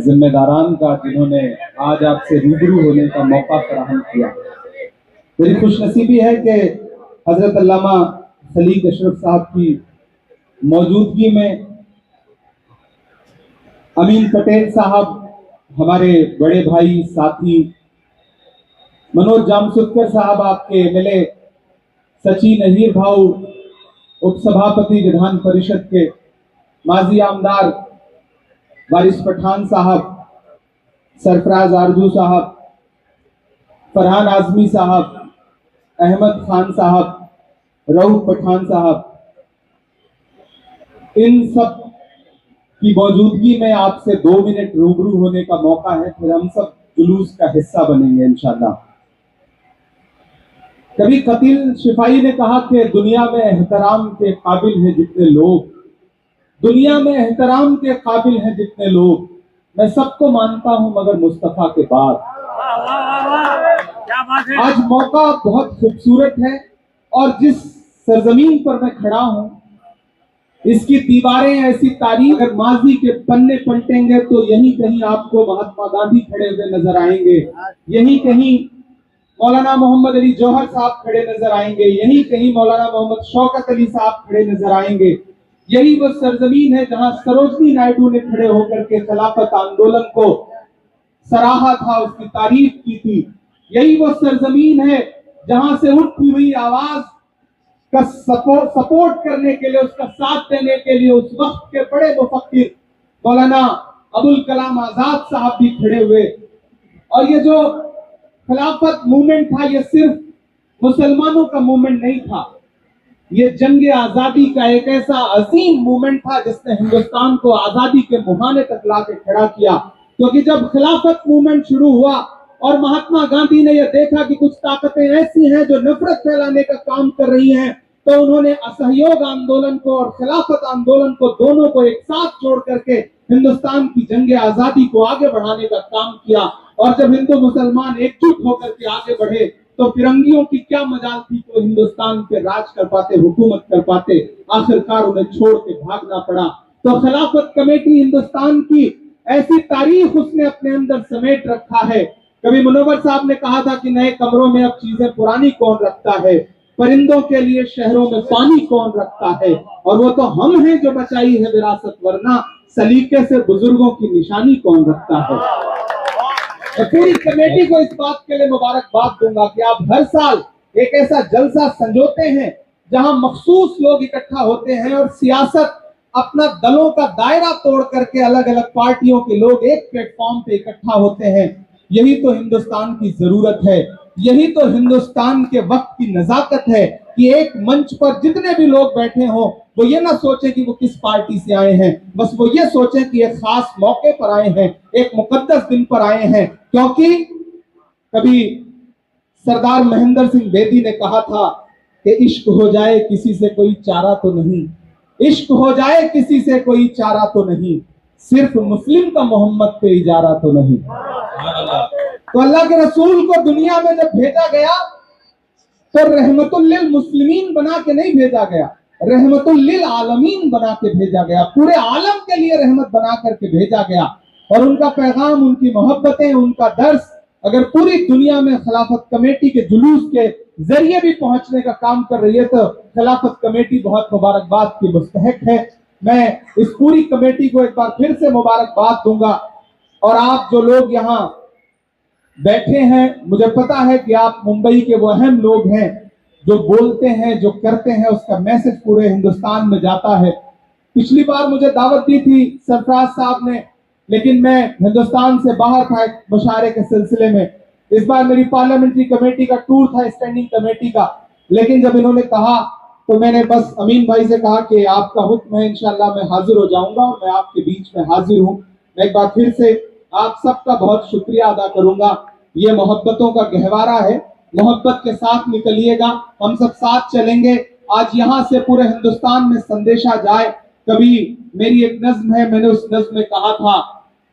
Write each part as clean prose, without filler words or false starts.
ذمہ داران کا جنہوں نے آج آپ سے روبرو ہونے کا موقع فراہم کیا۔ میری خوش نصیبی ہے کہ حضرت علامہ خلیق اشرف صاحب کی موجودگی میں امین پٹیل صاحب، ہمارے بڑے بھائی ساتھی منوج جامسودکر صاحب، آپ کے M L A Sachin air بھاؤ، اپ سبھاپتی ودھان پریشد کے ماضی آمدار وارث پٹھان صاحب، سرفراز آرزو صاحب، فرحان اعظمی صاحب، احمد خان صاحب، رؤف پٹھان صاحب، ان سب کی موجودگی میں آپ سے 2 منٹ روبرو ہونے کا موقع ہے، پھر ہم سب جلوس کا حصہ بنیں گے انشاءاللہ۔ کبھی قتیل شفائی نے کہا کہ دنیا میں احترام کے قابل ہیں جتنے لوگ، دنیا میں احترام کے قابل ہیں جتنے لوگ، میں سب کو مانتا ہوں مگر مصطفیٰ کے بعد۔ آج موقع بہت خوبصورت ہے اور جس سرزمین پر میں کھڑا ہوں اس کی دیواریں ایسی تاریخ، اگر ماضی کے پنے پلٹیں گے تو یہیں کہیں آپ کو مہاتما گاندھی کھڑے ہوئے نظر آئیں گے، یہیں کہیں مولانا محمد علی جوہر صاحب کھڑے نظر آئیں گے، یہیں کہیں مولانا محمد شوکت علی صاحب کھڑے نظر آئیں گے۔ یہی وہ سرزمین ہے جہاں سروجنی نائیڈو نے کھڑے ہو کر کے خلافت آندولن کو سراہا تھا، اس کی تعریف کی تھی۔ یہی وہ سرزمین ہے جہاں سے اٹھتی ہوئی آواز کا سپورٹ کرنے کے لیے، اس کا ساتھ دینے کے لیے اس وقت کے بڑے مفکر مولانا ابوالکلام آزاد صاحب بھی کھڑے ہوئے۔ اور یہ جو خلافت موومنٹ تھا یہ صرف مسلمانوں کا موومنٹ نہیں تھا، یہ جنگ آزادی کا ایک ایسا عظیم موومنٹ تھا جس نے ہندوستان کو آزادی کے مہانے تک لا کے کھڑا کیا۔ کیونکہ جب خلافت موومنٹ شروع ہوا اور مہاتما گاندھی نے یہ دیکھا کہ کچھ طاقتیں ایسی ہیں جو نفرت پھیلانے کا کام کر رہی ہیں، تو انہوں نے اسہیوگ آندولن کو اور خلافت آندولن کو دونوں کو ایک ساتھ جوڑ کر کے ہندوستان کی جنگ آزادی کو آگے بڑھانے کا کام کیا۔ اور جب ہندو مسلمان ایک جٹ ہو کر کے آگے بڑھے تو فرنگیوں کی کیا مجال تھی کہ وہ ہندوستان پہ راج کر پاتے، حکومت کر پاتے، آخرکار انہیں چھوڑ کے بھاگنا پڑا۔ تو خلافت کمیٹی ہندوستان کی ایسی تاریخ اس نے اپنے اندر سمیٹ رکھا ہے۔ کبھی منور صاحب نے کہا تھا کہ نئے کمروں میں اب چیزیں پرانی کون رکھتا ہے، پرندوں کے لیے شہروں میں پانی کون رکھتا ہے، اور وہ تو ہم ہیں جو بچائی ہے وراثت، ورنہ سلیقے سے بزرگوں کی نشانی کون رکھتا ہے۔ میں پوری کمیٹی کو اس بات کے لیے مبارکباد دوں گا کہ آپ ہر سال ایک ایسا جلسہ سنجوتے ہیں جہاں مخصوص لوگ اکٹھا ہوتے ہیں اور سیاست اپنا دلوں کا دائرہ توڑ کر کے الگ الگ پارٹیوں کے لوگ ایک پلیٹ فارم پہ اکٹھا ہوتے ہیں۔ یہی تو ہندوستان کی ضرورت ہے، یہی تو ہندوستان کے وقت کی نزاکت ہے کہ ایک منچ پر جتنے بھی لوگ بیٹھے ہوں وہ یہ نہ سوچیں کہ وہ کس پارٹی سے آئے ہیں، بس وہ یہ سوچیں کہ ایک خاص موقع پر آئے ہیں، ایک مقدس دن پر آئے ہیں۔ کیونکہ کبھی سردار مہندر سنگھ بیدی نے کہا تھا کہ عشق ہو جائے کسی سے کوئی چارہ تو نہیں، عشق ہو جائے کسی سے کوئی چارہ تو نہیں، صرف مسلم کا محمد پہ اجارہ تو نہیں۔ تو اللہ کے رسول کو دنیا میں جب بھیجا گیا تو رحمت للمسلمین بنا کے نہیں بھیجا گیا، رحمت للعالمین بنا کے بھیجا گیا، پورے عالم کے لیے رحمت بنا کر کے بھیجا گیا۔ اور ان کا پیغام، ان کی محبتیں، ان کا درس اگر پوری دنیا میں خلافت کمیٹی کے جلوس کے ذریعے بھی پہنچنے کا کام کر رہی ہے تو خلافت کمیٹی بہت مبارکباد کی مستحق ہے۔ میں اس پوری کمیٹی کو ایک بار پھر سے مبارکباد دوں گا۔ اور آپ جو لوگ یہاں بیٹھے ہیں، مجھے پتا ہے کہ آپ ممبئی کے وہ اہم لوگ ہیں جو بولتے ہیں، جو کرتے ہیں، اس کا میسج پورے ہندوستان میں جاتا ہے۔ پچھلی بار مجھے دعوت دی تھی سرفراز صاحب نے، لیکن میں ہندوستان سے باہر تھا ایک مشاعرے کے سلسلے میں۔ اس بار میری پارلیمنٹری کمیٹی کا ٹور تھا، اسٹینڈنگ کمیٹی کا، لیکن جب انہوں نے کہا تو میں نے بس امین بھائی سے کہا کہ آپ کا حکم ہے، انشاءاللہ میں حاضر ہو جاؤں گا اور میں آپ کے بیچ میں حاضر ہوں۔ میں ایک بار پھر سے آپ سب کا بہت شکریہ ادا کروں گا۔ یہ محبتوں کا گہوارہ ہے، محبت کے ساتھ نکلیے گا، ہم سب ساتھ چلیں گے۔ آج یہاں سے پورے ہندوستان میں سندیشہ جائے۔ کبھی میری ایک نظم ہے، میں نے اس نظم میں کہا تھا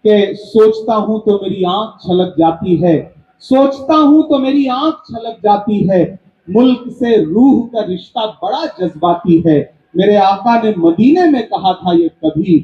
کہ سوچتا ہوں تو میری آنکھ چھلک جاتی ہے، سوچتا ہوں تو میری آنکھ چھلک جاتی ہے، ملک سے روح کا رشتہ بڑا جذباتی ہے۔ میرے آقا نے مدینے میں کہا تھا یہ کبھی،